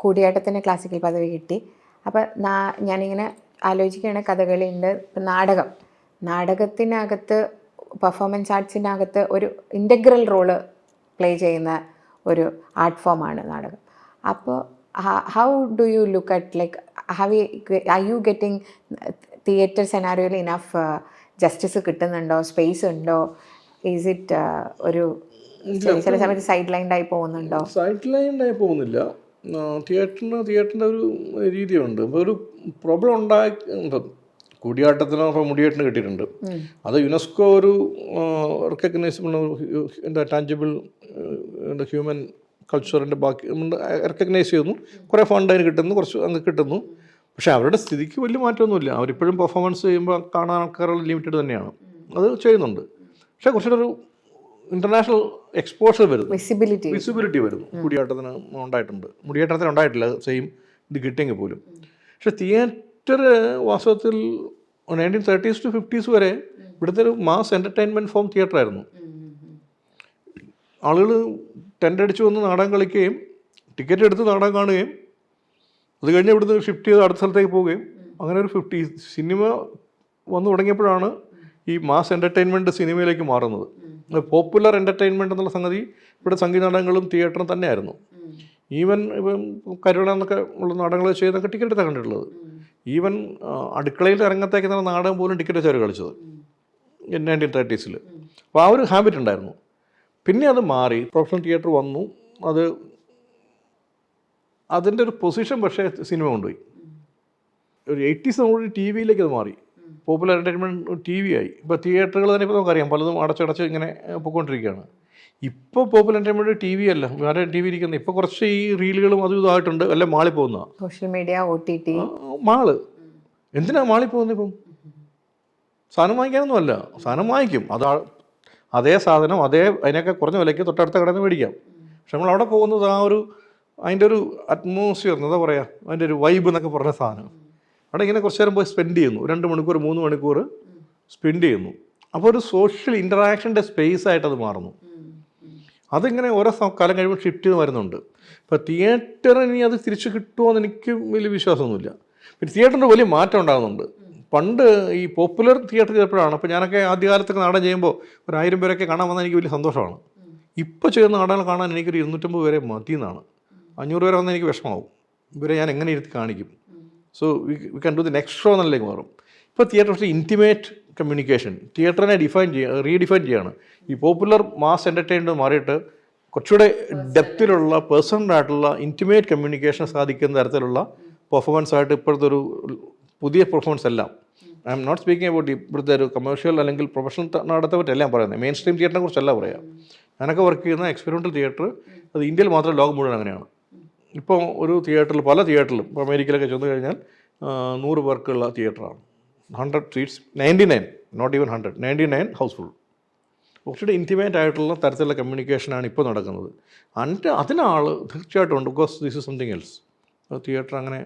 കൂടിയാട്ടത്തിന് classical പദവി കിട്ടി. അപ്പോൾ ഞാനിങ്ങനെ ആലോചിക്കുകയാണ്, കഥകളിയുണ്ട്, നാടകത്തിനകത്ത് പെർഫോമൻസ് ആർട്സിനകത്ത് ഒരു ഇൻ്റഗ്രൽ റോള് പ്ലേ ചെയ്യുന്ന ഒരു ആർട്ട് ഫോമാണ് നാടകം. അപ്പോൾ how do you look at like are you getting theatre സെനാരിയോയിൽ ഇനഫ് ജസ്റ്റിസ് കിട്ടുന്നുണ്ടോ, സ്പേസ് ഉണ്ടോ? ഈസ് ഇറ്റ് ഒരു ചില സമയത്ത് സൈഡ് ലൈൻഡായി പോകുന്നുണ്ടോ? സൈഡ് ലൈൻഡായി പോകുന്നില്ല. തിയേറ്ററിൻ്റെ ഒരു രീതിയുണ്ട്. ഇപ്പോൾ ഒരു പ്രോബ്ലം കൂടിയാട്ടത്തിന് മുടിയേട്ടിന് കിട്ടിയിട്ടുണ്ട്. അത് യുനെസ്കോ ഒരു റെക്കഗ്നൈസ് എന്താ ടാഞ്ചിബിൾ ഹ്യൂമൻ കൾച്ചറിൻ്റെ ബാക്കി റെക്കഗ്നൈസ് ചെയ്യുന്നു. കുറേ ഫണ്ട് അതിന് കിട്ടുന്നു, കുറച്ച് അങ്ങ് കിട്ടുന്നു. പക്ഷേ അവരുടെ സ്ഥിതിക്ക് വലിയ മാറ്റമൊന്നുമില്ല. അവരിപ്പോഴും പെർഫോമൻസ് ചെയ്യുമ്പോൾ കാണാൻ ആൾക്കാരുകൾ ലിമിറ്റഡ് തന്നെയാണ്. അത് ചെയ്യുന്നുണ്ട്. പക്ഷേ കുറച്ചുകൂടെ ഒരു ഇൻ്റർനാഷണൽ എക്സ്പോഷർ വരുന്നു, വിസിബിലിറ്റി വരുന്നു. കൂടിയാട്ടത്തിന് ഉണ്ടായിട്ടുണ്ട്, മുടിയേട്ടത്തിന് ഉണ്ടായിട്ടില്ല സെയിം ഇത് കിട്ടിയെങ്കിൽ പോലും. പക്ഷേ തിയേറ്റർ വാസ്തവത്തിൽ 1930s to 50s വരെ ഇവിടുത്തെ ഒരു മാസ് എൻ്റർടൈൻമെൻറ്റ് ഫോം തിയേറ്ററായിരുന്നു. ആളുകൾ ടെൻ്റ് അടിച്ച് വന്ന് നാടകം കളിക്കുകയും ടിക്കറ്റ് എടുത്ത് നാടകം കാണുകയും അത് കഴിഞ്ഞ് ഇവിടുന്ന് ഷിഫ്റ്റ് ചെയ്ത് അടുത്ത സ്ഥലത്തേക്ക് പോവുകയും അങ്ങനെ ഒരു സിനിമ വന്നു തുടങ്ങിയപ്പോഴാണ് ഈ മാസ് എൻ്റർടൈൻമെൻറ്റ് സിനിമയിലേക്ക് മാറുന്നത്. പോപ്പുലർ എൻ്റർടൈൻമെൻറ്റ് എന്നുള്ള സംഗതി ഇവിടെ സംഗീത നാടകങ്ങളും തിയേറ്ററും തന്നെയായിരുന്നു. ഈവൻ ഇപ്പം കരുണ എന്നൊക്കെ ഉള്ള നാടകങ്ങൾ ചെയ്തൊക്കെ ടിക്കറ്റ് എടുത്താണ് കണ്ടിട്ടുള്ളത്. ഈവൻ അടുക്കളയിൽ ഇറങ്ങത്തേക്ക് തന്നെ നാടകം പോലും ടിക്കറ്റ് വെച്ചവർ കളിച്ചത് 1930s. അപ്പോൾ ആ ഒരു ഹാബിറ്റ് ഉണ്ടായിരുന്നു. പിന്നെ അത് മാറി, പ്രൊഫഷണൽ തിയേറ്റർ വന്നു. അതിൻ്റെ ഒരു പൊസിഷൻ പക്ഷേ സിനിമ കൊണ്ടുപോയി. ഒരു 80s നമ്മൾ ടി വിയിലേക്ക് അത് മാറി. പോപ്പുലർ എൻ്റർടൈൻമെൻറ്റ് ടി വി ആയി. ഇപ്പോൾ തിയേറ്ററുകൾ തന്നെ ഇപ്പോൾ നമുക്കറിയാം പലതും അടച്ചടച്ച് ഇങ്ങനെ പോയിക്കൊണ്ടിരിക്കുകയാണ്. ഇപ്പോൾ പോപ്പുലർ എൻ്റർടൈൻമെൻറ്റ് ടി വി അല്ല, വേറെ ടി വി ഇരിക്കുന്നത്. ഇപ്പോൾ കുറച്ച് ഈ റീലുകളും അതും ഇതായിട്ടുണ്ട്. അല്ല മാളിൽ പോകുന്ന സോഷ്യൽ മീഡിയ, OTT, മാള്. എന്തിനാണ് മാളിൽ പോകുന്നത്? ഇപ്പം സാധനം വാങ്ങിക്കാനൊന്നും അല്ല, സാധനം വാങ്ങിക്കും. അതേ സാധനം അതിനൊക്കെ കുറഞ്ഞ വിലയ്ക്ക് തൊട്ടടുത്ത കടയിൽ നിന്ന് മേടിക്കാം. പക്ഷെ നമ്മൾ അവിടെ പോകുന്നത് അതിൻ്റെ ഒരു അറ്റ്മോസ്ഫിയർ, എന്താ പറയുക, അതിൻ്റെ ഒരു വൈബ് എന്നൊക്കെ പറഞ്ഞ സാധനം. അവിടെ ഇങ്ങനെ കുറച്ച് നേരം പോയി സ്പെൻഡ് ചെയ്യുന്നു, 2 മണിക്കൂർ 3 മണിക്കൂർ സ്പെൻഡ് ചെയ്യുന്നു. അപ്പോൾ ഒരു സോഷ്യൽ ഇൻറ്ററാക്ഷൻ്റെ സ്പേസ് ആയിട്ട് അത് മാറുന്നു. അതിങ്ങനെ ഓരോ കാലം കഴിയുമ്പോൾ ഷിഫ്റ്റ് ചെയ്ത് വരുന്നുണ്ട്. ഇപ്പോൾ തിയേറ്ററിന് അത് തിരിച്ച് കിട്ടുമോ എന്ന് എനിക്ക് വലിയ വിശ്വാസമൊന്നുമില്ല. പിന്നെ തിയേറ്ററിൻ്റെ വലിയ മാറ്റം ഉണ്ടാകുന്നുണ്ട്. പണ്ട് ഈ പോപ്പുലർ തിയേറ്റർ ചെയ്തപ്പോഴാണ്, അപ്പോൾ ഞാനൊക്കെ ആദ്യകാലത്തൊക്കെ നാടകം ചെയ്യുമ്പോൾ 1000 പേരൊക്കെ കാണാൻ വന്നാൽ എനിക്ക് വലിയ സന്തോഷമാണ്. ഇപ്പോൾ ചെയ്യുന്ന നാടകങ്ങൾ കാണാൻ എനിക്കൊരു 250 പേരെ മതിയെന്നാണ്. 500 പേരെ വന്നാൽ എനിക്ക് വിഷമമാവും. ഇവരെ ഞാൻ എങ്ങനെ ഇരുത്തി കാണിക്കും? So we can do the next show എന്നല്ലേക്ക് മാറും. ഇപ്പോൾ തിയേറ്റർ പക്ഷേ ഇൻറ്റിമേറ്റ് കമ്മ്യൂണിക്കേഷൻ, തിയേറ്ററിനെ റീഡിഫൈൻ ചെയ്യുകയാണ്. ഈ പോപ്പുലർ മാസ് എൻ്റർടൈൻമെൻറ്റ് മാറിയിട്ട് കുറച്ചുകൂടെ ഡെപ്തിലുള്ള പേഴ്സണലായിട്ടുള്ള ഇൻറ്റിമേറ്റ് കമ്മ്യൂണിക്കേഷൻ സാധിക്കുന്ന തരത്തിലുള്ള പെർഫോമൻസ് ആയിട്ട് ഇപ്പോഴത്തെ ഒരു പുതിയ പെർഫോമൻസ് എല്ലാം. I'm not speaking about ഇപ്പോഴത്തെ ഒരു കമേഴ്ഷ്യൽ അല്ലെങ്കിൽ പ്രൊഫഷണൽ നാടകത്തെ പറ്റിയെല്ലാം പറയുന്നത്. മെയിൻ സ്ട്രീം തിയേറ്ററിനെ കുറിച്ചല്ല പറയാം. ഞാനൊക്കെ വർക്ക് ചെയ്യുന്ന എക്സ്പെരിമെൻ്റൽ തിയേറ്റർ അത് ഇന്ത്യയിൽ മാത്രം, ലോകം മുഴുവൻ അങ്ങനെയാണ്. ഇപ്പോൾ ഒരു തിയേറ്ററിൽ, പല തിയേറ്ററിലും, ഇപ്പോൾ അമേരിക്കയിലൊക്കെ ചെന്ന് കഴിഞ്ഞാൽ 100 പേർക്കുള്ള തിയേറ്ററാണ്. 100 സീറ്റ്സ്, 99, നോട്ട് ഈവൻ 100, 99 ഹൗസ്ഫുൾ. കുറച്ചുകൂടി ഇൻറ്റിമേറ്റ് ആയിട്ടുള്ള തരത്തിലുള്ള കമ്മ്യൂണിക്കേഷനാണ് ഇപ്പോൾ നടക്കുന്നത്. അതിനാൾ തീർച്ചയായിട്ടും ഉണ്ട്. Because this is something else. Theatre അങ്ങനെ